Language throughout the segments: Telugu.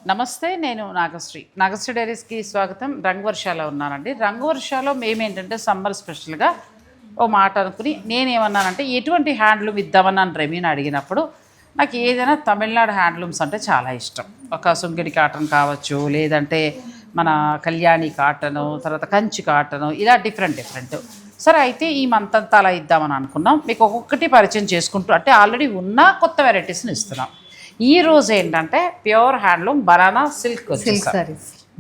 నమస్తే, నేను నాగశ్రీ డైరీస్కి స్వాగతం. రంగవర్షాలో ఉన్నానండి. రంగవర్షాలో మేమేంటంటే సమ్మర్ స్పెషల్గా ఓ మాట అనుకుని నేనేమన్నానంటే ఎటువంటి హ్యాండ్లూమ్ ఇద్దామన్నాను రెమీని అడిగినప్పుడు నాకు ఏదైనా తమిళనాడు హ్యాండ్లూమ్స్ అంటే చాలా ఇష్టం. ఒక సుంగిడి కాటన్ కావచ్చు, లేదంటే మన కళ్యాణి కాటను, తర్వాత కంచి కాటను, ఇలా డిఫరెంట్. సరే, అయితే ఈ మంత్ అంతా అలా ఇద్దామని అనుకున్నాం. మీకు ఒక్కొక్కటి పరిచయం చేసుకుంటూ అంటే ఆల్రెడీ ఉన్న కొత్త వెరైటీస్ని ఇస్తున్నాం. ఈ రోజు ఏంటంటే ప్యూర్ హ్యాండ్లూమ్ బనానా సిల్క్ వచ్చేసారి.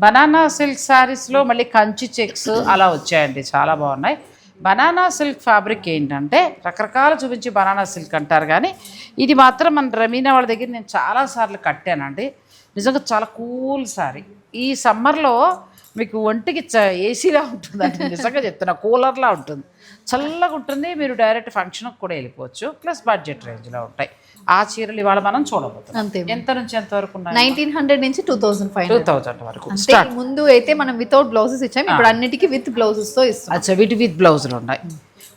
బనానా సిల్క్ శారీస్లో మళ్ళీ కంచి చెక్స్ అలా వచ్చాయండి, చాలా బాగున్నాయి. బనానా సిల్క్ ఫ్యాబ్రిక్ ఏంటంటే రకరకాల చూపించి బనానా సిల్క్ అంటారు, కానీ ఇది మాత్రం మన రమీనా వాళ్ళ దగ్గర నేను చాలాసార్లు కట్టానండి. నిజంగా చాలా కూల్ శారీ. ఈ సమ్మర్లో మీకు ఒంటికి ఏసీలా ఉంటుంది అంటే నిజంగా చెప్తున్నా, కూలర్లా ఉంటుంది, చల్లగా ఉంటుంది. మీరు డైరెక్ట్ ఫంక్షన్కి కూడా వెళ్ళిపోవచ్చు. ప్లస్ బడ్జెట్ రేంజ్లో ఉంటాయి. ఆ చీరలు ఇవాళ మనం చూడబోతున్నాం. ఎంత నుంచి ఎంత వరకు ఉన్నాయి? 1900 నుంచి 2000 వరకు. ముందు అయితే మనం వితౌట్ బ్లౌజెస్ ఇచ్చాం, ఇప్పుడు అన్నిటికీ విత్ బ్లౌజెస్ తో ఇస్తాం. అచ్చా, వీటి విత్ బ్లౌజులు ఉన్నాయి,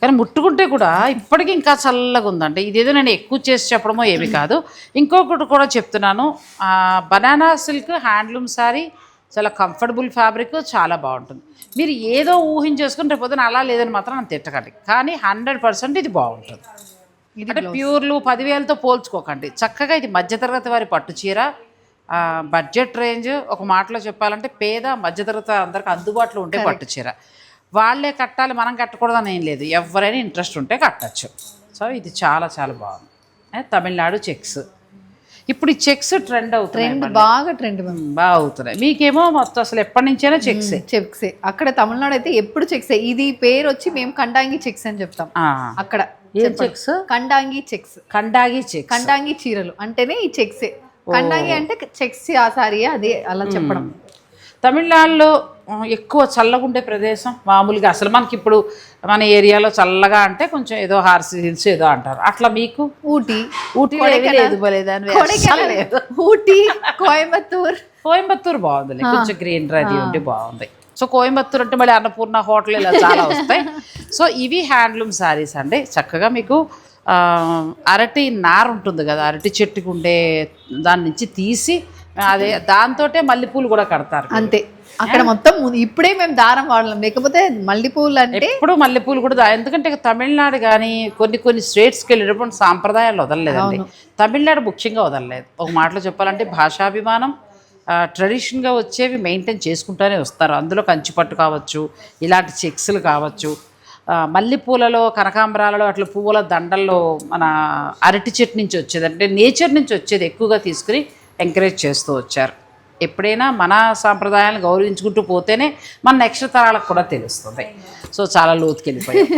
కానీ ముట్టుకుంటే కూడా ఇప్పటికీ ఇంకా చల్లగా ఉందంటే ఇదేదో నేను ఎక్కువ చేసి చెప్పడమో ఏమి కాదు. ఇంకొకటి కూడా చెప్తున్నాను, బనానా సిల్క్ హ్యాండ్లూమ్ శారీ చాలా కంఫర్టబుల్ ఫ్యాబ్రిక్, చాలా బాగుంటుంది. మీరు ఏదో ఊహించేసుకుని రేపొద్దున అలా లేదని మాత్రం నన్ను తిట్టకండి, కానీ 100% ఇది బాగుంటుంది. అంటే ప్యూర్లు 10,000తో పోల్చుకోకండి. చక్కగా ఇది మధ్యతరగతి వారి పట్టు చీర, బడ్జెట్ రేంజ్. ఒక మాటలో చెప్పాలంటే పేద మధ్యతరగతి అందరికి అందుబాటులో ఉంటే పట్టు చీర. వాళ్ళే కట్టాలి, మనం కట్టకూడదని ఏం లేదు, ఎవరైనా ఇంట్రెస్ట్ ఉంటే కట్టచ్చు. సో ఇది చాలా చాలా బాగుంది. తమిళనాడు చెక్స్. ఇప్పుడు ఈ చెక్స్ ట్రెండ్ అవుతున్నాయి, బాగా అవుతున్నాయి. మీకేమో మొత్తం అసలు ఎప్పటి నుంచైనా చెక్సే. అక్కడ తమిళనాడు అయితే ఎప్పుడు చెక్సే. ఇది పేరు వచ్చి మేము కండాంగి చెక్స్ అని చెప్తాం. అక్కడ చెక్స్ కండాంగి చెక్స్, కండాంగి చీరలు అంటేనే ఈ చెక్సే. కండాంగి అంటే చెక్స్ ఆ సారీ, అదే అలా చెప్పడం. తమిళనాడులో ఎక్కువ చల్లగా ఉండే ప్రదేశం మామూలుగా అసలు మనకి ఇప్పుడు మన ఏరియాలో చల్లగా అంటే కొంచెం ఏదో హార్స్ హిల్స్ ఏదో అంటారు, అట్లా మీకు ఊటీ కోయంబత్తూర్ బాగుంది, కొంచెం గ్రీనరీ అది ఉండి బాగుంది. సో కోయంబత్తూర్ అంటే మళ్ళీ అన్నపూర్ణ హోటల్ ఇలా చాలా వస్తాయి. సో ఇవి హ్యాండ్లూమ్ శారీస్ అండి. చక్కగా మీకు అరటి నార ఉంటుంది కదా, అరటి చెట్టుకు ఉండే దాని నుంచి తీసి అదే దాంతోటే మల్లెపూలు కూడా కడతారు అంతే. అక్కడ మొత్తం ఇప్పుడే మేము దారం వాడలేం, లేకపోతే మల్లెపూలు అంటే ఎప్పుడు మల్లెపూలు కూడా ఎందుకంటే తమిళనాడు కానీ కొన్ని స్టేట్స్కి వెళ్ళేటప్పుడు సాంప్రదాయాలు వదలలేదండి. తమిళనాడు ముఖ్యంగా వదలలేదు. ఒక మాటలో చెప్పాలంటే భాషాభిమానం, ట్రెడిషన్గా వచ్చేవి మెయింటైన్ చేసుకుంటూనే వస్తారు. అందులో కంచిపట్టు కావచ్చు, ఇలాంటి చెక్స్లు కావచ్చు, మల్లెపూలలో కనకాంబరాలలో అట్లా పువ్వుల దండల్లో మన అరటి చెట్టు నుంచి వచ్చేది, అంటే నేచర్ నుంచి వచ్చేది ఎక్కువగా తీసుకుని ఎంకరేజ్ చేస్తూ వచ్చారు. ఎప్పుడైనా మన సాంప్రదాయాలను గౌరవించుకుంటూ పోతేనే మన నెక్స్ట్ తరాలకు కూడా తెలుస్తుంది. సో చాలా లోతుకెళ్ళిపోయాయి.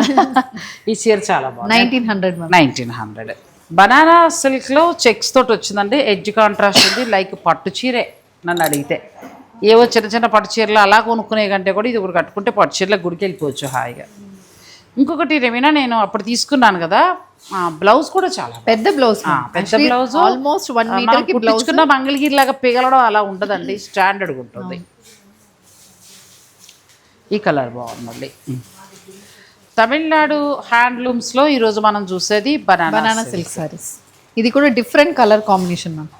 ఈ చీర చాలా బాగుంది. 1900 బనానా సిల్క్లో చెక్స్ తోటి వచ్చిందండి. ఎడ్జ్ కాంట్రాస్ట్ ఉంది, లైక్ పట్టు చీరే నన్ను అడిగితే. ఏవో చిన్న పట్టు చీరలు అలా కొనుక్కునే కంటే కూడా ఇది ఒకటి కట్టుకుంటే పట్టు చీరలో గుడికి వెళ్ళిపోవచ్చు హాయిగా. ఇంకొకటి రమీనా, నేను అప్పుడు తీసుకున్నాను కదా, బ్లౌజ్ కూడా చాలా పెద్ద బ్లౌజ్, ఆల్మోస్ట్ 1 మీటర్ కి బ్లౌజ్. మంగళగిరి లాగా పిగలడం అలా ఉండదండి, స్టాండర్డ్గా ఉంటుంది. ఈ కలర్ బాగుందండి. తమిళనాడు హ్యాండ్లూమ్స్లో ఈరోజు మనం చూసేది బనానా సిల్క్ సారీస్. ఇది కూడా different colour combination ma'am,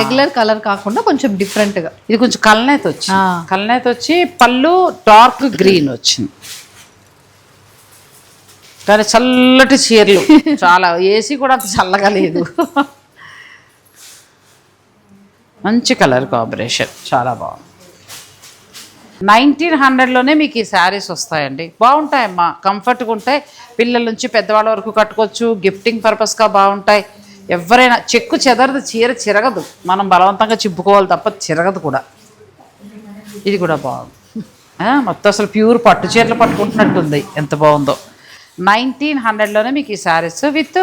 regular colour కాకుండా కొంచెం డిఫరెంట్గా. ఇది కొంచెం కల్నేత వచ్చి పళ్ళు డార్క్ గ్రీన్ వచ్చింది, కానీ చల్లటి చీరలు చాలా. ఏసీ కూడా అంత చల్లగా లేదు. మంచి కలర్ కాంబినేషన్, చాలా బాగుంది. 1900లోనే మీకు ఈ శారీస్ వస్తాయండి. బాగుంటాయమ్మా, కంఫర్ట్గా ఉంటాయి. పిల్లల నుంచి పెద్దవాళ్ళ వరకు కట్టుకోవచ్చు, గిఫ్టింగ్ పర్పస్గా బాగుంటాయి. ఎవరైనా చెక్కు చెదరదు, చీర చిరగదు, మనం బలవంతంగా చింపుకోవాలి తప్ప చిరగదు కూడా. ఇది కూడా బాగుంది. మొత్తం అసలు ప్యూర్ పట్టు చీరలు పట్టుకుంటున్నట్టుంది, ఎంత బాగుందో. 1900లోనే మీకు ఈ శారీస్ విత్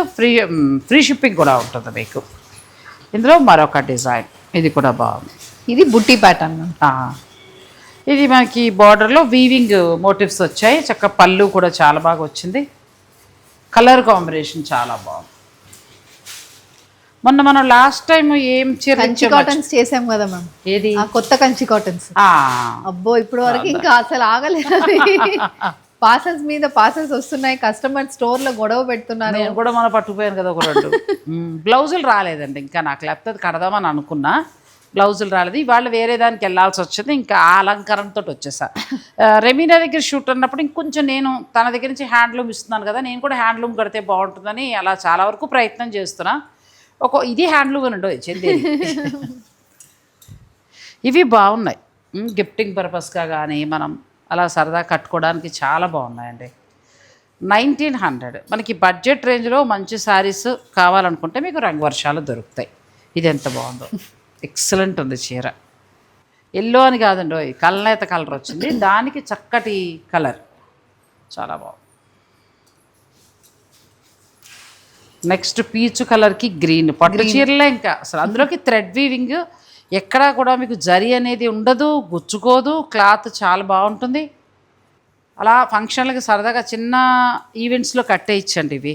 ఫ్రీ షిప్పింగ్ కూడా ఉంటుంది మీకు. ఇందులో మరొక డిజైన్, ఇది కూడా బాగుంది. ఇది బుట్టి ప్యాటర్న్. ఇది మనకి బార్డర్లో వీవింగ్ మోటివ్స్ వచ్చాయి. చక్క పళ్ళు కూడా చాలా బాగా వచ్చింది. కలర్ కాంబినేషన్ చాలా బాగుంది. మొన్న మనం లాస్ట్ టైం ఏం కంచి కాటన్స్ చేసాం కదా మ్యామ్, ఏది కొత్త కంచి కాటన్స్. అబ్బో ఇప్పుడు వరకు ఇంకా అసలు ఆగలేదు. పార్సల్స్ మీద పార్సల్స్ వస్తున్నాయి, కస్టమర్ స్టోర్ లో గొడవ పెడుతున్నారు. నేను కూడా మన పట్టుకుపోయాను కదా ఒక 2 బ్లౌజులు రాలేదండి ఇంకా నాకు, లేకపోతే కడదామని అనుకున్నా. బ్లౌజులు రాలేదు, ఇవాళ వేరే దానికి వెళ్ళాల్సి వచ్చింది. ఇంకా ఆ అలంకారంతో వచ్చేసా. రెమీనా దగ్గర షూట్ అన్నప్పుడు ఇంకొంచెం నేను తన దగ్గర నుంచి హ్యాండ్లూమ్ ఇస్తున్నాను కదా, నేను కూడా హ్యాండ్లూమ్ కడితే బాగుంటుందని అలా చాలా వరకు ప్రయత్నం చేస్తున్నా. ఇది హ్యాండ్లూమ్ అని ఉండవు చెందేది. ఇవి బాగున్నాయి, గిఫ్టింగ్ పర్పస్గా కానీ మనం అలా సరదా కట్టుకోవడానికి చాలా బాగున్నాయండి. 1900 మనకి బడ్జెట్ రేంజ్లో మంచి శారీస్ కావాలనుకుంటే మీకు రంగు వర్షాలు దొరుకుతాయి. ఇది ఎంత బాగుందో, ఎక్సలెంట్ ఉంది చీర. ఎల్లో అని కాదండి, కల్నేత కలర్ వచ్చింది, దానికి చక్కటి కలర్, చాలా బాగుంది. నెక్స్ట్ పీచు కలర్కి గ్రీన్, పట్టు చీరలే ఇంకా అసలు. అందులోకి థ్రెడ్ వీవింగ్, ఎక్కడా కూడా మీకు జరీ అనేది ఉండదు, గుచ్చుకోదు, క్లాత్ చాలా బాగుంటుంది. అలా ఫంక్షన్లకి సరదాగా చిన్న ఈవెంట్స్లో కట్టేయచ్చండి. ఇవి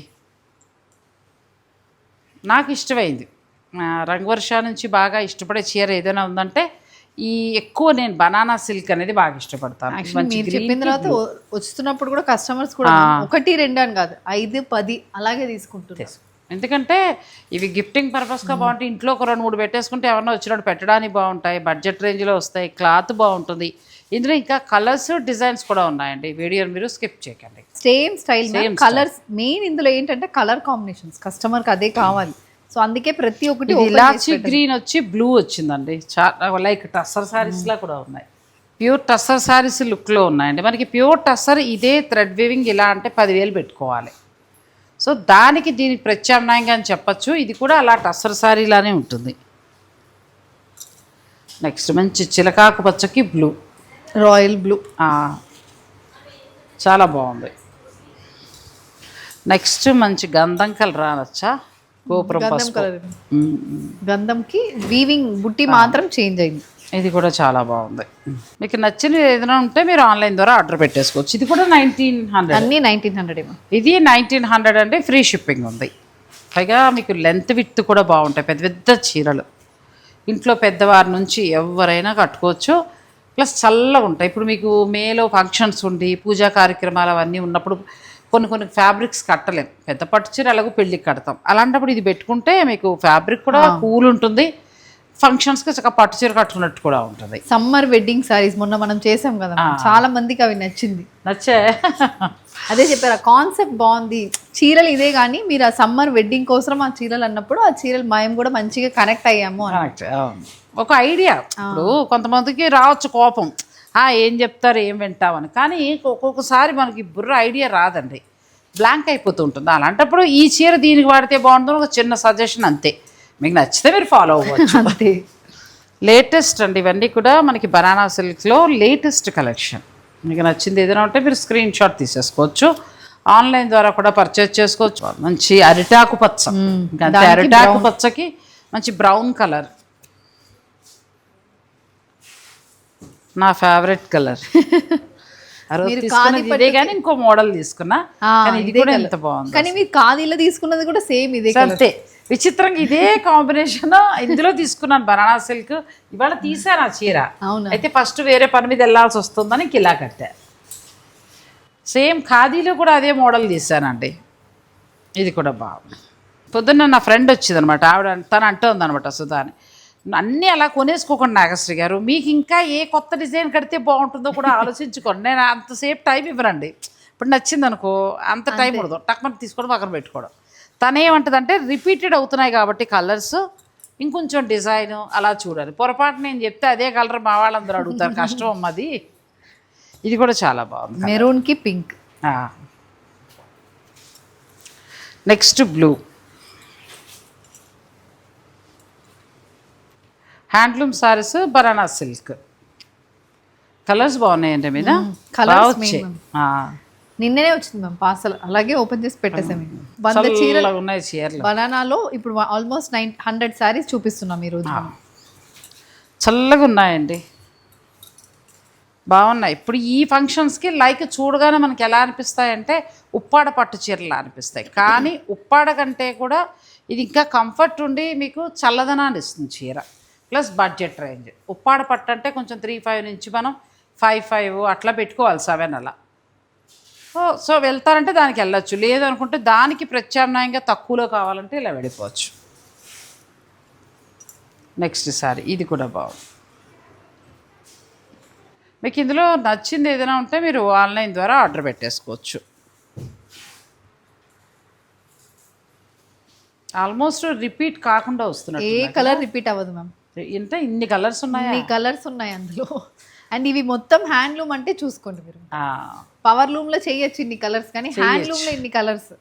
నాకు ఇష్టమైంది. రంగవర్ష నుంచి బాగా ఇష్టపడే చీర ఏదైనా ఉందంటే ఎక్కువ నేను బనానా సిల్క్ అనేది బాగా ఇష్టపడతాను. చెప్పిన తర్వాత వస్తున్నప్పుడు కూడా కస్టమర్స్ కూడా 1, 2 అని కాదు 5, 10 అలాగే తీసుకుంటారు. ఎందుకంటే ఇవి గిఫ్టింగ్ పర్పస్గా బాగుంటాయి. ఇంట్లో ఒక 2-3 పెట్టేసుకుంటే ఎవరన్నా వచ్చినప్పుడు పెట్టడానికి బాగుంటాయి, బడ్జెట్ రేంజ్లో వస్తాయి, క్లాత్ బాగుంటుంది. ఇందులో ఇంకా కలర్స్ డిజైన్స్ కూడా ఉన్నాయండి. వీడియోని మీరు స్కిప్ చేయకండి. Same style, colours main. ఇందులో ఏంటంటే కలర్ కాంబినేషన్స్ కస్టమర్కి అదే కావాలి. సో అందుకే ప్రతి ఒక్కటి ఇలాచి గ్రీన్ వచ్చి బ్లూ వచ్చిందండి. చాలా లైక్ టస్సర్ శారీస్లా కూడా ఉన్నాయి. ప్యూర్ టస్సర్ శారీస్ లుక్లో ఉన్నాయండి. మనకి ప్యూర్ టస్సర్ ఇదే థ్రెడ్ వీవింగ్ ఇలా అంటే 10,000 పెట్టుకోవాలి. సో దానికి దీనికి ప్రత్యామ్నాయంగా అని చెప్పచ్చు. ఇది కూడా అలా టస్సర్ శారీలానే ఉంటుంది. నెక్స్ట్ మంచి చిలకాకు పచ్చకి బ్లూ, రాయల్ బ్లూ, చాలా బాగుంది. నెక్స్ట్ మంచి గంధం కలర్ అనొచ్చా, గోపురం కలర్. గంధంకి వీవింగ్ బుట్టి మాత్రం చేంజ్ అయింది. ఇది కూడా చాలా బాగుంది. మీకు నచ్చిన ఏదైనా ఉంటే మీరు ఆన్లైన్ ద్వారా ఆర్డర్ పెట్టేసుకోవచ్చు. ఇది కూడా 1900, అన్నీ 1900. ఇది 1900 అంటే ఫ్రీ షిప్పింగ్ ఉంది. పైగా మీకు లెంత్ విత్ కూడా బాగుంటాయి. పెద్ద పెద్ద చీరలు ఇంట్లో పెద్దవారి నుంచి ఎవరైనా కట్టుకోవచ్చు. ప్లస్ చల్లగా ఉంటాయి. ఇప్పుడు మీకు మేలో ఫంక్షన్స్ ఉండి పూజా కార్యక్రమాలు అవన్నీ ఉన్నప్పుడు కొన్ని ఫ్యాబ్రిక్స్ కట్టలేం. పెద్ద పట్టు చీర ఎలాగో పెళ్ళికి కడతాం, అలాంటప్పుడు ఇది పెట్టుకుంటే మీకు ఫ్యాబ్రిక్ కూడా కూల్ ఉంటుంది, ఫంక్షన్స్కి చక్కగా పట్టు చీర కట్టుకున్నట్టు కూడా ఉంటుంది. సమ్మర్ వెడ్డింగ్ సారీస్ మొన్న మనం చేసాం కదా, చాలా మందికి అవి నచ్చే అదే చెప్పారు. ఆ కాన్సెప్ట్ బాగుంది. చీరలు ఇదే కానీ మీరు ఆ సమ్మర్ వెడ్డింగ్ కోసం ఆ చీరలు అన్నప్పుడు ఆ చీరలు మేము కూడా మంచిగా కనెక్ట్ అయ్యాము. ఒక ఐడియా. ఇప్పుడు కొంతమందికి రావచ్చు కోపం, ఏం చెప్తారు ఏం వింటామని, కానీ ఒక్కొక్కసారి మనకి బుర్ర ఐడియా రాదండి, బ్లాంక్ అయిపోతూ ఉంటుంది. అలాంటప్పుడు ఈ చీర దీనికి వాడితే బాగుంటుంది, ఒక చిన్న సజెషన్ అంతే. మీకు నచ్చితే మీరు ఫాలో అవ్వచ్చు. అంతే. లేటెస్ట్ అండి ఇవన్నీ కూడా మనకి బనానా సిల్క్లో లేటెస్ట్ కలెక్షన్. మీకు నచ్చింది ఏదైనా ఉంటే మీరు స్క్రీన్ షాట్ తీసేసుకోవచ్చు, ఆన్లైన్ ద్వారా కూడా పర్చేజ్ చేసుకోవచ్చు. మంచి అరిటాకు పచ్చ, అంతే అరిటాకు పచ్చకి మంచి బ్రౌన్ కలర్, నా ఫేవరెట్ కలర్. ఇదే కానీ ఇంకో మోడల్ తీసుకున్నా, ఇది కూడా ఎంత బాగుంది. కానీ మీరు ఖాదీలో తీసుకున్నది కూడా సేమ్ ఇదే అంతే. విచిత్రంగా ఇదే కాంబినేషన్ ఇందులో తీసుకున్నాను బనానా సిల్క్. ఇవాళ తీసాను ఆ చీర, అయితే ఫస్ట్ వేరే పని మీద వెళ్ళాల్సి వస్తుందని ఇలా కట్టా. సేమ్ ఖాదీలో కూడా అదే మోడల్ తీసానండి. ఇది కూడా బాగుంది. పొద్దున్న నా ఫ్రెండ్ వచ్చింది అనమాట, తను అంటుంది అనమాట, సుధాని అన్నీ అలా కొనేసుకోకండి నాగశ్రీ గారు, మీకు ఇంకా ఏ కొత్త డిజైన్ కడితే బాగుంటుందో కూడా ఆలోచించుకోండి. నేను అంతసేపు టైం ఇవ్వనండి. ఇప్పుడు నచ్చింది అనుకో అంత టైం ఉండదు, టక్మని తీసుకోవడం పక్కన పెట్టుకోవడం. తనేమంటుందంటే రిపీటెడ్ అవుతున్నాయి కాబట్టి కలర్స్ ఇంకొంచెం డిజైన్ అలా చూడాలి. పొరపాటు నేను చెప్తే అదే కలర్ మా వాళ్ళందరూ అడుగుతారు, కష్టం అమ్మది. ఇది కూడా చాలా బాగుంది, మెరూన్కి pink. Next blue, handloom saris banana silk. Colours బాగున్నాయండి మీద. నిన్ననే వచ్చింది మ్యామ్ పార్సల్, అలాగే ఓపెన్ చేసి పెట్టేసాము. 100 చీరలు ఉన్నాయి చీరలు బనానాలో. ఇప్పుడు ఆల్మోస్ట్ 100 శారీస్ చూపిస్తున్నాం ఈరోజు. చల్లగా ఉన్నాయండి, బాగున్నాయి. ఇప్పుడు ఈ ఫంక్షన్స్కి లైక్ చూడగానే మనకి ఎలా అనిపిస్తాయంటే ఉప్పాడ పట్టు చీరలు అనిపిస్తాయి, కానీ ఉప్పాడ కంటే కూడా ఇది ఇంకా కంఫర్ట్ ఉండి మీకు చల్లదనాన్ని ఇస్తుంది చీర. Plus budget range. ఉప్పాడ పట్టు అంటే కొంచెం 3,500 నుంచి మనం 5,500 అట్లా పెట్టుకోవాలి, 7 అలా. సో వెళ్తారంటే దానికి వెళ్ళచ్చు, లేదనుకుంటే దానికి ప్రత్యామ్నాయంగా తక్కువలో కావాలంటే ఇలా వెళ్ళిపోవచ్చు. నెక్స్ట్ సారీ ఇది కూడా బాగుంది. మీకు ఇందులో నచ్చింది ఏదైనా ఉంటే మీరు ఆన్లైన్ ద్వారా ఆర్డర్ పెట్టేసుకోవచ్చు. ఆల్మోస్ట్ రిపీట్ కాకుండా వస్తున్నాయి. ఏ కలర్ రిపీట్ అవ్వదు మ్యామ్. ఇంత ఇన్ని కలర్స్ ఉన్నాయి, ఇన్ని కలర్స్ ఉన్నాయి అందులో. అండ్ ఇవి మొత్తం హ్యాండ్లూమ్ అంటే చూసుకోండి మీరు, పవర్ లూమ్లో చేయొచ్చు ఇన్ని కలర్స్, కానీ హ్యాండ్లూమ్లో ఇన్ని కలర్స్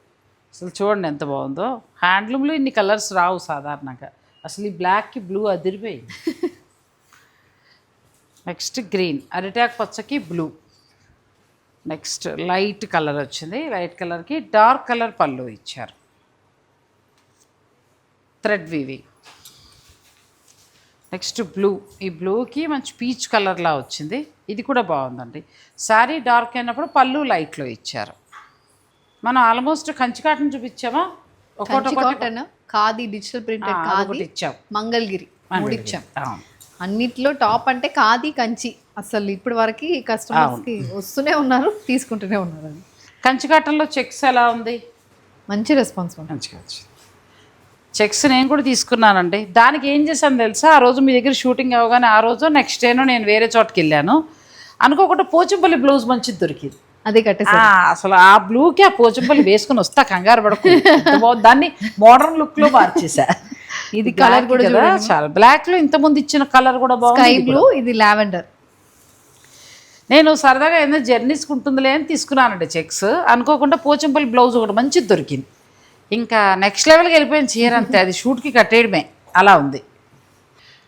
అసలు చూడండి ఎంత బాగుందో. హ్యాండ్లూమ్లో ఇన్ని కలర్స్ రావు సాధారణంగా. అసలు ఈ బ్లాక్కి బ్లూ అదిరిపోయింది. నెక్స్ట్ గ్రీన్, అరిటాక్ పచ్చకి బ్లూ. నెక్స్ట్ లైట్ కలర్ వచ్చింది, లైట్ కలర్కి డార్క్ కలర్ పళ్ళు ఇచ్చారు, థ్రెడ్ వీవింగ్. నెక్స్ట్ బ్లూ, ఈ బ్లూకి మంచి పీచ్ కలర్లా వచ్చింది, ఇది కూడా బాగుందండి. శారీ డార్క్ అయినప్పుడు పళ్ళు లైట్లో ఇచ్చారు. మనం ఆల్మోస్ట్ కంచి కాటన్ చూపించామా, cotton, khadi digital printed khadi ఇచ్చాం, మంగళగిరి మూడు ఇచ్చాం. అన్నిట్లో టాప్ అంటే ఖాదీ కంచి. అసలు ఇప్పటి వరకు కస్టమర్స్కి వస్తూనే ఉన్నారు, తీసుకుంటూనే ఉన్నారు. అది కంచి కాటన్లో చెక్స్ ఎలా ఉంది? మంచి రెస్పాన్స్ మంచిగా వచ్చింది. చెక్స్ నేను కూడా తీసుకున్నానండి. దానికి ఏం చేశాను తెలుసా, ఆ రోజు మీ దగ్గర షూటింగ్ అవ్వగానే ఆ రోజు నెక్స్ట్ డేను నేను వేరే చోటుకి వెళ్ళాను, అనుకోకుండా పోచంపల్లి బ్లౌజ్ మంచిది దొరికింది. అదే కట్టేసి అసలు ఆ బ్లూకి ఆ పోచంపల్లి వేసుకుని వస్తా కంగారు పడకుండా దాన్ని మోడర్న్ లుక్లో మార్చేసా. ఇది కలర్ కూడా చాలా బ్లాక్లో ఇంతకుముందు ఇచ్చిన కలర్ కూడా బాగుంది, స్కై బ్లూ, ఇది లావెండర్. నేను సరదాగా ఏదైనా జర్నీస్కి ఉంటుందిలే అని తీసుకున్నానండి చెక్స్. అనుకోకుండా పోచంపల్లి బ్లౌజ్ ఒకటి మంచిది దొరికింది. ఇంకా నెక్స్ట్ లెవెల్కి వెళ్ళిపోయిన చీర అంతే, అది షూట్కి కట్టేయడమే అలా ఉంది.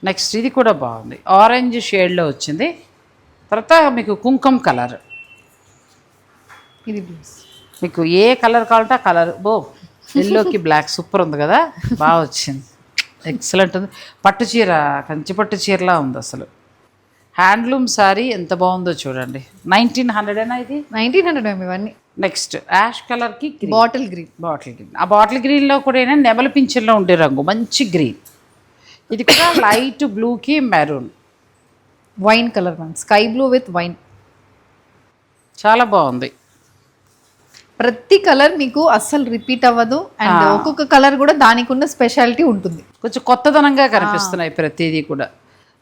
నెక్స్ట్ ఇది కూడా బాగుంది, ఆరెంజ్ షేడ్లో వచ్చింది. తర్వాత మీకు కుంకుమ కలర్, ఇది మీకు ఏ కలర్ కావాలంటే ఆ కలర్. ఎల్లోకి బ్లాక్ సూపర్ ఉంది కదా, బాగా వచ్చింది, ఎక్సలెంట్ ఉంది. పట్టు చీర, కంచి పట్టు చీరలా ఉంది అసలు. హ్యాండ్లూమ్ శారీ ఎంత బాగుందో చూడండి. 1900 ఇది 1900 ఇవన్నీ. నెక్స్ట్ యాష్ కలర్కి బాటిల్ గ్రీన్, ఆ బాటిల్ గ్రీన్లో కూడా నెమలి పింఛన్లో ఉండే రంగు మంచి గ్రీన్. ఇది కూడా లైట్ బ్లూకి maroon, wine colour ma'am, sky blue with wine. చాలా బాగుంది. ప్రతి కలర్ మీకు అస్సలు రిపీట్ అవ్వదు. అండ్ ఒక్కొక్క కలర్ కూడా దానికి ఉన్న స్పెషాలిటీ ఉంటుంది, కొంచెం కొత్తదనంగా కనిపిస్తున్నాయి ప్రతిదీ కూడా.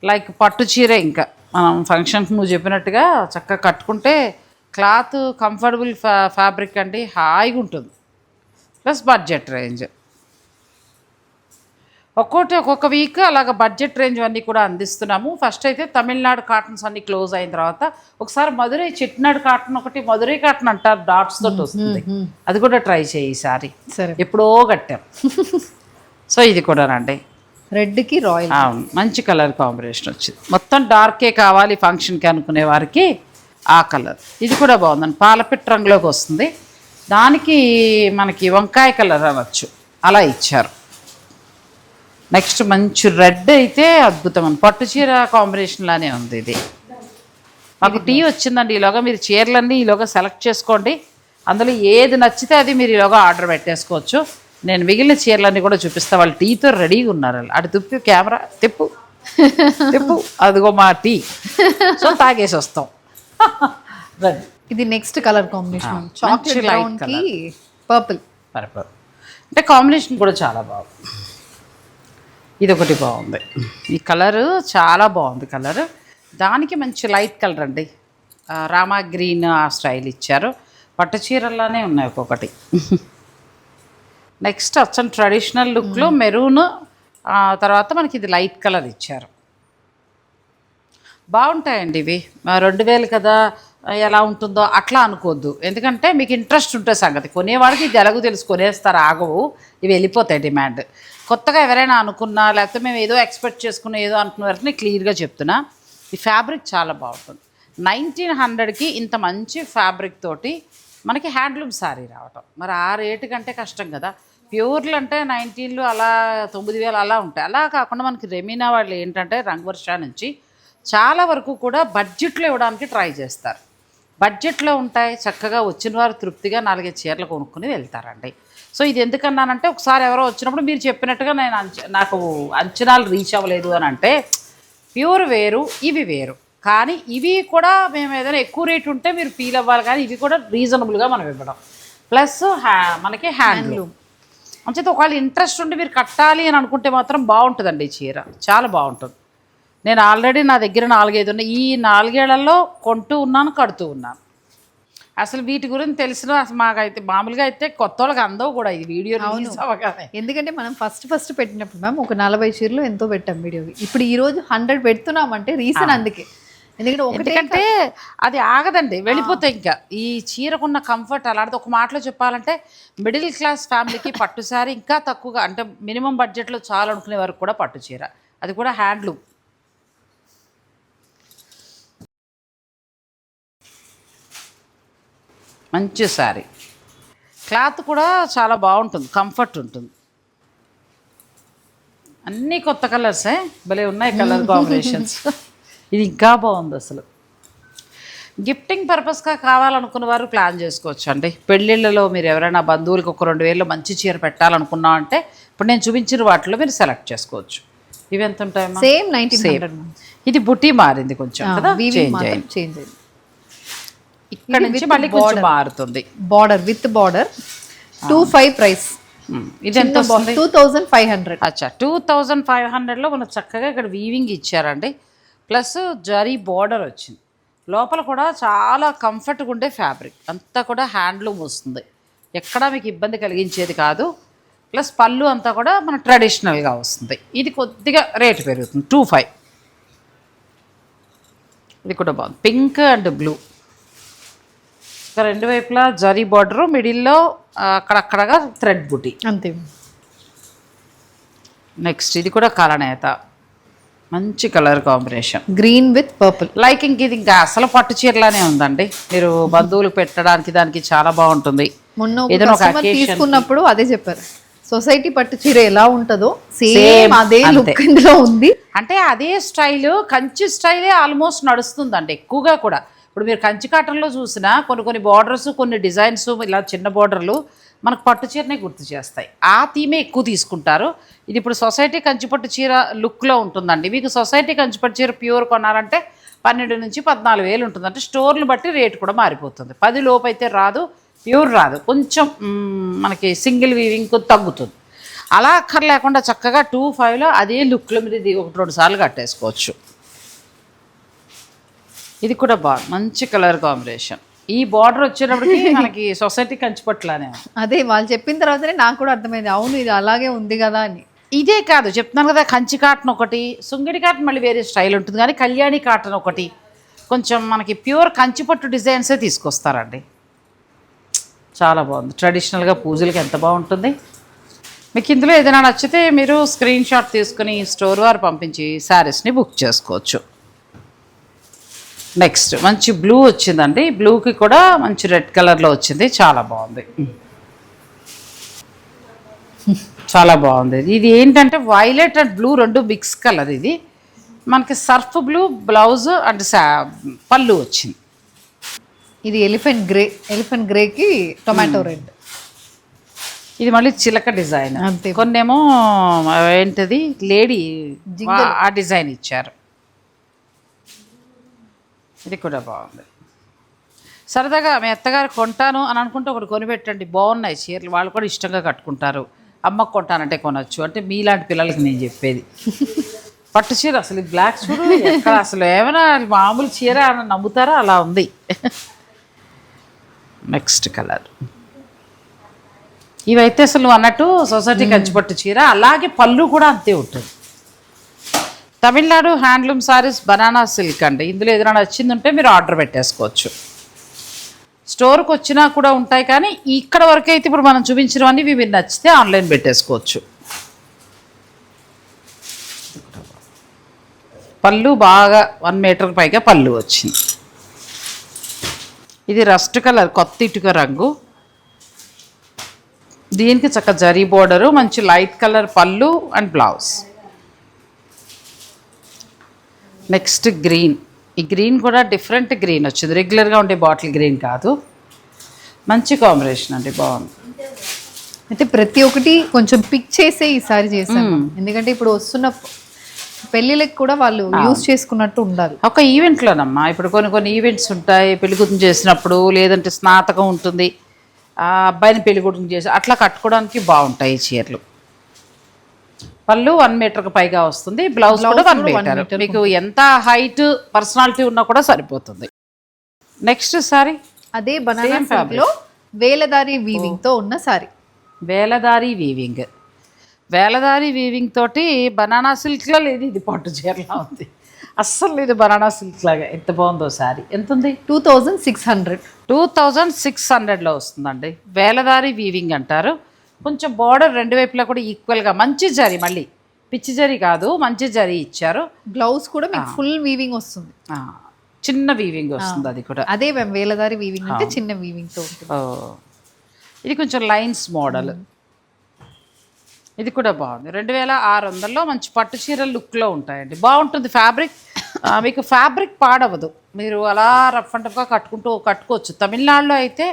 లైక్ పట్టు చీర, ఇంకా మనం ఫంక్షన్కి నువ్వు చెప్పినట్టుగా చక్కగా కట్టుకుంటే క్లాత్ కంఫర్టబుల్ ఫ్యాబ్రిక్ అండి, హాయిగా ఉంటుంది. ప్లస్ బడ్జెట్ రేంజ్, ఒక్కొక్క వీక్ అలాగ బడ్జెట్ రేంజ్ అన్నీ కూడా అందిస్తున్నాము. ఫస్ట్ అయితే తమిళనాడు కాటన్స్ అన్ని క్లోజ్ అయిన తర్వాత ఒకసారి మధురై చెట్నాడు కాటన్, ఒకటి మధురై కాటన్ అంటారు, డాట్స్ తోటి వస్తుంది, అది కూడా ట్రై చేయి ఈసారి. సరే, ఎప్పుడో కట్టాం. సో ఇది కూడా రండి, రెడ్కి రాయల్, మంచి కలర్ కాంబినేషన్ వచ్చింది. మొత్తం డార్కే కావాలి ఫంక్షన్కి అనుకునే వారికి ఆ కలర్. ఇది కూడా బాగుందండి, పాలపిట్ట రంగులోకి వస్తుంది, దానికి మనకి వంకాయ కలర్ అనొచ్చు అలా ఇచ్చారు. నెక్స్ట్ మంచి రెడ్ అయితే అద్భుతం అని, పట్టు చీర కాంబినేషన్ లానే ఉంది ఇది. మాకు టీ వచ్చిందండి, ఈలోగా మీరు చీరలన్నీ ఈలోగా సెలెక్ట్ చేసుకోండి, అందులో ఏది నచ్చితే అది మీరు ఈలోగా ఆర్డర్ పెట్టేసుకోవచ్చు. నేను మిగిలిన చీరలన్నీ కూడా చూపిస్తా, వాళ్ళు టీతో రెడీగా ఉన్నారు. అటు తిప్పి కెమెరా తిప్పు తిప్పు, అదిగో మా టీ. సో తాగేసి వస్తాం. ఇది next colour combination, chocolate brown కి పర్పుల్. అంటే కాంబినేషన్ కూడా చాలా బాగుంది. ఇది ఒకటి బాగుంది, ఈ కలరు చాలా బాగుంది కలర్. దానికి మంచి లైట్ కలర్ అండి, రామా గ్రీన్ ఆ స్టైల్ ఇచ్చారు. పట్టు చీరల్లానే ఉన్నాయి ఒక్కొక్కటి. నెక్స్ట్ అచ్చం ట్రెడిషనల్ లుక్లో మెరూన్, తర్వాత మనకి ఇది లైట్ కలర్ ఇచ్చారు. బాగుంటాయండి ఇవి. 2000 కదా ఎలా ఉంటుందో అట్లా అనుకోవద్దు, ఎందుకంటే మీకు ఇంట్రెస్ట్ ఉంటే సంగతి. కొనేవాడికి ఇది ఎలాగో తెలుసు, కొనేస్తారు, ఆగవు, ఇవి వెళ్ళిపోతాయి డిమాండ్. కొత్తగా ఎవరైనా అనుకున్నా, లేకపోతే మేము ఏదో ఎక్స్పెక్ట్ చేసుకున్న ఏదో అనుకున్న వరకు నేను క్లియర్గా చెప్తున్నా, ఈ ఫ్యాబ్రిక్ చాలా బాగుంటుంది. 1900కి ఇంత మంచి ఫ్యాబ్రిక్ తోటి మనకి హ్యాండ్లూమ్ శారీ రావటం, మరి ఆ రేటు కంటే కష్టం కదా. ప్యూర్లు అంటే 1900 అలా 9000 అలా ఉంటాయి. అలా కాకుండా మనకి రెమీనా వాళ్ళు ఏంటంటే రంగవర్ష నుంచి చాలా వరకు కూడా బడ్జెట్లో ఇవ్వడానికి ట్రై చేస్తారు. బడ్జెట్లో ఉంటాయి, చక్కగా వచ్చిన వారు తృప్తిగా 4 చీరలు కొనుక్కుని వెళ్తారండి. సో ఇది ఎందుకన్నానంటే, ఒకసారి ఎవరో వచ్చినప్పుడు మీరు చెప్పినట్టుగా నాకు అంచనాలు రీచ్ అవ్వలేదు అని అంటే, ప్యూర్ వేరు ఇవి వేరు, కానీ ఇవి కూడా మేము ఏదైనా ఎక్కువ రేటు ఉంటే మీరు ఫీల్ అవ్వాలి, కానీ ఇవి కూడా రీజనబుల్గా మనం ఇవ్వడం. ప్లస్ మనకి హ్యాండ్లూమ్. అంచేత ఒకవేళ ఇంట్రెస్ట్ ఉండి మీరు కట్టాలి అని అనుకుంటే మాత్రం బాగుంటుందండి ఈ చీర, చాలా బాగుంటుంది. నేను ఆల్రెడీ నా దగ్గర 4-5 ఉన్నాయి. ఈ 4 ఏళ్లలో కొంటూ ఉన్నాను, కడుతూ ఉన్నాను. అసలు వీటి గురించి తెలిసిన అసలు మాకైతే మామూలుగా అయితే కొత్త వాళ్ళకి అందవు కూడా ఇది వీడియో రిలీజ్ అవ్వగానే. ఎందుకంటే మనం ఫస్ట్ పెట్టినప్పుడు మ్యామ్ ఒక 40 చీరలు ఎంతో పెట్టాం వీడియోకి. ఇప్పుడు ఈ రోజు 100 పెడుతున్నామంటే రీజన్ అందుకే. ఎందుకంటే అది ఆగదండి, వెళ్ళిపోతాయి. ఇంకా ఈ చీరకున్న కంఫర్ట్ అలాంటిది. ఒక మాటలో చెప్పాలంటే మిడిల్ క్లాస్ ఫ్యామిలీకి పట్టు శారీ ఇంకా తక్కువగా, అంటే మినిమం బడ్జెట్లో చాలు అనుకునే వరకు కూడా పట్టు చీర, అది కూడా హ్యాండ్లూమ్. మంచి శారీ, క్లాత్ కూడా చాలా బాగుంటుంది, కంఫర్ట్ ఉంటుంది. అన్నీ కొత్త కలర్సే, భలే ఉన్నాయి కలర్ కాంబినేషన్స్. ఇది ఇంకా బాగుంది అసలు. గిఫ్టింగ్ పర్పస్గా కావాలనుకున్న వారు ప్లాన్ చేసుకోవచ్చు అండి. పెళ్ళిళ్ళలో మీరు ఎవరైనా బంధువులకి ఒక 2000 మంచి చీర పెట్టాలనుకున్నా అంటే ఇప్పుడు నేను చూపించిన వాటిలో మీరు సెలెక్ట్ చేసుకోవచ్చు. ఇవి ఎంత ఉంటాయమ్మా? సేమ్ 1900. ఇది బుటీ మారింది కొంచెం కదా, చేంజ్ అయింది. ఇక్కడ నుంచి మళ్ళీ కొంచెం మారుతుంది. Border with border 25 price. ఇది ఎంత? 2500. అచ్చా, 2500లో మనం చక్కగా ఇక్కడ వీవింగ్ ఇచ్చారండి, ప్లస్ జరీ బార్డర్ వచ్చింది. లోపల కూడా చాలా కంఫర్ట్గా ఉండే ఫ్యాబ్రిక్, అంతా కూడా హ్యాండ్లూమ్ వస్తుంది, ఎక్కడా మీకు ఇబ్బంది కలిగించేది కాదు. ప్లస్ పళ్ళు అంతా కూడా మన ట్రెడిషనల్గా వస్తుంది. ఇది కొద్దిగా రేటు పెరుగుతుంది, 25. ఇది కూడా బాగుంది, పింక్ అండ్ బ్లూ. ఇంకా రెండు వైపులా జరీ బార్డరు, మిడిల్లో అక్కడక్కడగా థ్రెడ్ బుటీ అంతే. నెక్స్ట్ ఇది కూడా కలనేత, మంచి colour combination, green with purple. Like ఇంక ఇది ఇంకా అసలు పట్టు చీరలానే ఉందండి. మీరు బంధువులకు పెట్టడానికి దానికి చాలా బాగుంటుంది. మొన్న తీసుకున్నప్పుడు అదే చెప్పారు, సొసైటీ పట్టు చీర ఎలా ఉంటుందో సేమ్ అదే లుక్ ఇందులో ఉంది. అంటే అదే స్టైల్, కంచి స్టైలే ఆల్మోస్ట్ నడుస్తుందండి ఎక్కువగా కూడా. ఇప్పుడు మీరు కంచి కాటన్లో చూసినా కొన్ని బార్డర్స్, కొన్ని డిజైన్స్, ఇలా చిన్న బార్డర్లు మనకు పట్టు చీరనే గుర్తు చేస్తాయి. ఆ థీమే ఎక్కువ తీసుకుంటారు. ఇది ఇప్పుడు సొసైటీ కంచిపట్టు చీర లుక్లో ఉంటుందండి. మీకు సొసైటీ కంచిపట్టు చీర ప్యూర్ కొనాలంటే 12 నుంచి 14,000 ఉంటుంది. అంటే స్టోర్లు బట్టి రేటు కూడా మారిపోతుంది. 10 లోపు అయితే రాదు, ప్యూర్ రాదు, కొంచెం మనకి సింగిల్ వీవింగ్ తగ్గుతుంది. అలా అక్కర్లేకుండా చక్కగా 25లో అదే లుక్లో మీరు ఇది 1-2 సార్లు కట్టేసుకోవచ్చు. ఇది కూడా బాగుంది, మంచి కలర్ కాంబినేషన్. ఈ బార్డర్ వచ్చేటప్పటికి మనకి సొసైటీ కంచిపట్లానే. అదే వాళ్ళు చెప్పిన తర్వాతనే నాకు కూడా అర్థమైంది, అవును ఇది అలాగే ఉంది కదా అని. ఇదే కాదు చెప్తున్నాను కదా, కంచి కాటన్ ఒకటి, సుంగిడి కాటన్ మళ్ళీ వేరే స్టైల్ ఉంటుంది, కానీ కళ్యాణి కాటన్ ఒకటి, కొంచెం మనకి ప్యూర్ కంచిపట్టు డిజైన్సే తీసుకొస్తారండి. చాలా బాగుంది, ట్రెడిషనల్గా పూజలకి ఎంత బాగుంటుంది. మీకు ఇందులో ఏదైనా నచ్చితే మీరు స్క్రీన్ షాట్ తీసుకుని స్టోర్ వారు పంపించి శారీస్ని బుక్ చేసుకోవచ్చు. నెక్స్ట్ మంచి బ్లూ వచ్చిందండి, బ్లూకి కూడా మంచి రెడ్ కలర్లో వచ్చింది, చాలా బాగుంది, చాలా బాగుంది. ఇది ఏంటంటే వైలెట్ అండ్ బ్లూ రెండు మిక్స్ కలర్. ఇది మనకి సర్ఫ్ బ్లూ బ్లౌజ్ అండ్ పళ్ళు వచ్చింది. ఇది ఎలిఫెంట్ గ్రేకి టొమాటో రెడ్. ఇది మళ్ళీ చిలక డిజైన్, కొన్నేమో ఏంటిది లేడీ ఆ డిజైన్ ఇచ్చారు. ఇది కూడా బాగుంది. సరదాగా మీ అత్తగారు కొంటాను అని అనుకుంటే ఒకటి కొనిపెట్టండి, బాగున్నాయి చీరలు, వాళ్ళు కూడా ఇష్టంగా కట్టుకుంటారు. అమ్మకు కొంటానంటే కొనవచ్చు. అంటే మీలాంటి పిల్లలకి నేను చెప్పేది. పట్టు చీర అసలు బ్లాక్ చూడు, ఎక్కడ అసలు ఏమైనా మామూలు చీర అని నమ్ముతారా, అలా ఉంది. నెక్స్ట్ కలర్, ఇవైతే అసలు అన్నట్టు సొసైటీ కంచిపట్టు చీర, అలాగే పళ్ళు కూడా అంతే ఉంటుంది. Tamil Nadu handloom saris banana silk అండి. ఇందులో ఏదైనా నచ్చిందంటే మీరు ఆర్డర్ పెట్టేసుకోవచ్చు. స్టోర్కి వచ్చినా కూడా ఉంటాయి, కానీ ఇక్కడ వరకు అయితే ఇప్పుడు మనం చూపించినవన్నీ మీరు నచ్చితే ఆన్లైన్ పెట్టేసుకోవచ్చు. పళ్ళు బాగా 1 మీటర్ పైగా పళ్ళు వచ్చింది. ఇది రస్ట్ కలర్, కొత్త ఇటుక రంగు, దీనికి చక్క జరీ బోర్డరు, మంచి లైట్ కలర్ పళ్ళు అండ్ బ్లౌజ్. నెక్స్ట్ గ్రీన్, ఈ గ్రీన్ కూడా డిఫరెంట్ గ్రీన్ వచ్చింది, రెగ్యులర్గా ఉండే బాటిల్ గ్రీన్ కాదు, మంచి కాంబినేషన్ అండి, బాగుంది. అయితే ప్రతి ఒక్కటి కొంచెం పిక్ చేసే ఈసారి చేశాను, ఎందుకంటే ఇప్పుడు వస్తున్న పెళ్ళిళ్ళకి కూడా వాళ్ళు యూజ్ చేసుకున్నట్టు ఉండాలి. ఒక ఈవెంట్లోనమ్మా, ఇప్పుడు కొన్ని ఈవెంట్స్ ఉంటాయి, పెళ్లి కూతురు చేసినప్పుడు, లేదంటే స్నాతకం ఉంటుంది, అబ్బాయిని పెళ్లి కొడుకుని చేసి అట్లా కట్టుకోవడానికి బాగుంటాయి ఈ చీరలు. పళ్ళు 1 మీటర్కి పైగా వస్తుంది, బ్లౌజ్ కూడా 1 మీటర్. మీకు ఎంత హైట్ పర్సనాలిటీ ఉన్నా కూడా సరిపోతుంది. నెక్స్ట్ సారీ అదే బనానా సిల్క్ లో వేలదారి వీవింగ్ తో ఉన్న సారీ. వేలదారి వీవింగ్ తోటి బనానా సిల్క్లో లేదు, ఇది పట్టు చీరలా ఉంది. అస్సలు లేదు బనానా సిల్క్ లాగా. ఎంత బాగుందో సారీ. ఎంత ఉంది? 2600లో వస్తుందండి. వేలదారి వీవింగ్ అంటారు. కొంచెం బార్డర్ 2 వైపులా కూడా ఈక్వల్గా మంచి జరీ, మళ్ళీ పిచ్చి జరీ కాదు, మంచి జరీ ఇచ్చారు. బ్లౌజ్ కూడా మీకు ఫుల్ వీవింగ్ వస్తుంది, చిన్న వీవింగ్ వస్తుంది. అది కూడా అదే వేలదారి వీవింగ్ అంటే చిన్న వీవింగ్ తో ఉంటుంది. ఇది కొంచెం లైన్స్ మోడల్. ఇది కూడా బాగుంది. 2600లో మంచి పట్టు చీరల లుక్లో ఉంటాయండి. బాగుంటుంది ఫ్యాబ్రిక్. మీకు ఫ్యాబ్రిక్ పాడవదు, మీరు అలా రఫ్ అండ్ టఫ్గా కట్టుకోవచ్చు. తమిళనాడులో అయితే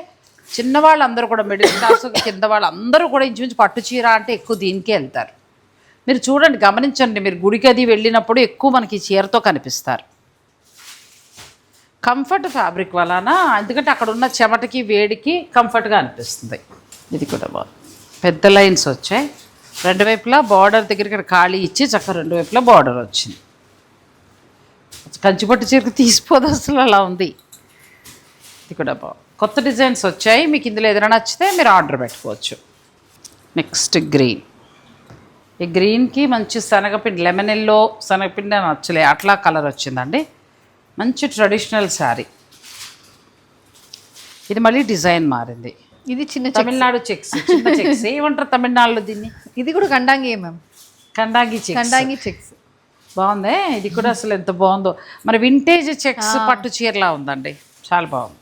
చిన్నవాళ్ళందరూ కూడా మిడిల్ క్లాస్ కింద వాళ్ళందరూ కూడా ఇంచుమించు పట్టు చీర అంటే ఎక్కువ దీనికే వెళ్తారు. మీరు చూడండి, గమనించండి, మీరు గుడికి అది వెళ్ళినప్పుడు ఎక్కువ మనకి చీరతో కనిపిస్తారు. కంఫర్ట్ ఫ్యాబ్రిక్ వలన, ఎందుకంటే అక్కడ ఉన్న చెమటకి వేడికి కంఫర్ట్గా అనిపిస్తుంది. ఇది కూడా బాగుంది. పెద్ద లైన్స్ వచ్చాయి 2 వైపులా. బార్డర్ దగ్గరికి ఖాళీ ఇచ్చి చక్కగా 2 వైపులా బార్డర్ వచ్చింది. కంచిపట్టు చీరకు తీసిపోదు అసలు, అలా ఉంది. ఇది కూడా బాగుంది. కొత్త డిజైన్స్ వచ్చాయి. మీకు ఇందులో ఏదైనా నచ్చితే మీరు ఆర్డర్ పెట్టుకోవచ్చు. Next green. ఈ గ్రీన్కి మంచి శనగపిండి, లెమన్ ఎల్లో శనగపిండి నచ్చలే, అట్లా కలర్ వచ్చిందండి. మంచి ట్రెడిషనల్ శారీ. ఇది మళ్ళీ డిజైన్ మారింది. ఇది చిన్న తమిళనాడు చెక్స్, చిన్న చెక్స్ ఏమంటారు తమిళనాడులో దీన్ని? ఇది కూడా కండాంగి మ్యామ్, కండాంగి చెక్స్. బాగుంది. ఇది కూడా అసలు ఎంత బాగుందో. మరి వింటేజ్ చెక్స్ పట్టు చీరలా ఉందండి, చాలా బాగుంది.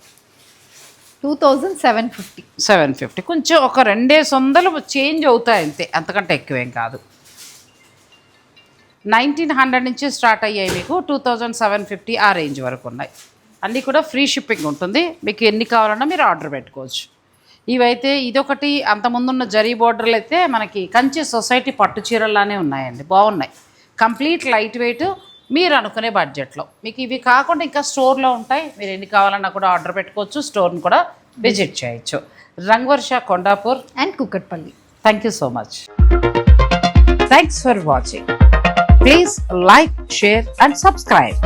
2750. కొంచెం ఒక 200 చేంజ్ అవుతాయి అంతే, అంతకంటే ఎక్కువేం కాదు. 1900 నుంచి స్టార్ట్ అయ్యాయి, మీకు 2750 ఆ రేంజ్ వరకు ఉన్నాయి. అన్నీ కూడా ఫ్రీ షిప్పింగ్ ఉంటుంది. మీకు ఎన్ని కావాలన్నా మీరు ఆర్డర్ పెట్టుకోవచ్చు. ఇవైతే ఇదొకటి, అంతకుముందున్న జరీ బోర్డర్లు అయితే మనకి కంచి సొసైటీ పట్టు చీరలానే ఉన్నాయండి, బాగున్నాయి. కంప్లీట్ లైట్ వెయిట్, మీరు అనుకునే బడ్జెట్లో. మీకు ఇవి కాకుండా ఇంకా స్టోర్లో ఉంటాయి, మీరు ఎన్ని కావాలన్నా కూడా ఆర్డర్ పెట్టుకోవచ్చు. స్టోర్ని కూడా విజిట్ చేయొచ్చు. Rangavarsha, Kondapur and Kukatpally. Thank you so much. Thanks for watching. Please like, share and subscribe.